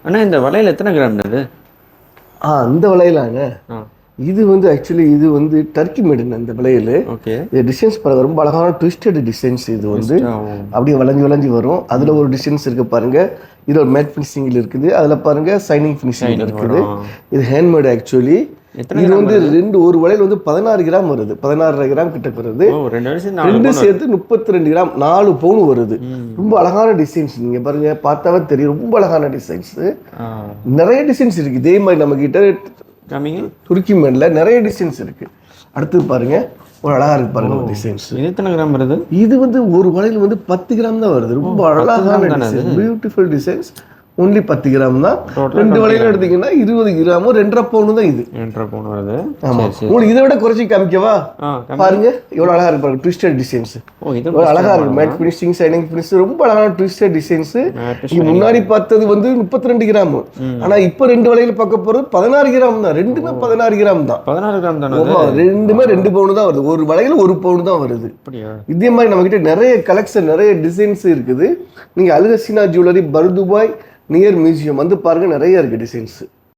அண்ணா இந்த வளையல் எத்தனை கிராம் அது? இந்த வளையலாங்க, ஆ இது வந்து ஆக்சுவலி இது வந்து டர்க்கி மேடுங்க இந்த வளையல். ஓகே. இது டிசைன்ஸ் பாருங்க, ரொம்ப அழகான ட்விஸ்டட் டிசைன்ஸ். இது வந்து அப்படியே வளைஞ்சு வளைஞ்சு வரும். அதில் ஒரு டிசைன்ஸ் இருக்கு பாருங்க, இது ஒரு மேட் ஃபினிஷிங்கில் இருக்குது. அதில் பாருங்க சைனிங் ஃபினிஷிங்கில் இருக்குது. இது ஹேண்ட்மேடு ஆக்சுவலி. இது வந்து ஒரு வளையல் வந்து 16 கிராம் வருது, 16.5 கிராம் கிட்ட வருது. ரெண்டு சேர்த்து 32 கிராம், 4 பவுன் வருது. ரொம்ப அழகான டிசைன்ஸ், நீங்க பாருங்க பார்த்தாவே தெரியும், ரொம்ப அழகான டிசைன்ஸ். நிறைய டிசைன்ஸ் இருக்கு இதே மாதிரி நம்ம கிட்ட. துருக்கி மேட்ல நிறைய டிசைன்ஸ் இருக்கு. அடுத்து பாருங்க, ஒரு அழகா இருக்கு பாருங்க ஒரு டிசைன்ஸ். இது எத்தனை கிராம் வருது? இது வந்து ஒரு வளையல் வந்து 10 கிராம் தான் வருது. ரொம்ப அழகான design, beautiful designs. Only 10 gram தான். 2 வளையல் எடுத்தீங்கன்னா 20 கிராமும் 2.5 பவுன் தான் இது. 2.5 பவுன் வருது. ஆமா, உங்களுக்கு இதை விட குறைச்சி காமிக்கவா? பாருங்க எவ்வளவு அழகா இருக்கு பாருங்க, ட்விஸ்டட் டிசைன்ஸ். அழகா இருக்கு, மேட் ஃபினிஷிங், சைனிங் ஃபினிஷ், ரொம்ப அழகான ட்விஸ்டட் டிசைன்ஸ். முன்னாடி பார்த்தது வந்து 32 கிராம், ஆனா இப்ப 2 வளையல் பார்க்க போறது 16 கிராம் தான். ரெண்டுமே 16 கிராம் தான். 16 கிராம் தான். ரெண்டுமே 2 பவுன் தான் வருது. ஒரு வளையல் 1 பவுன் தான் வருது. இதே மாதிரி நம்ம கிட்ட நிறைய கலெக்ஷன், நிறைய டிசைன்ஸ் இருக்குது. நீங்க Al Haseena jewellery, Bur Dubai near museum வந்து பாருங்க, நிறைய இருக்கு டிசைன்ஸ்.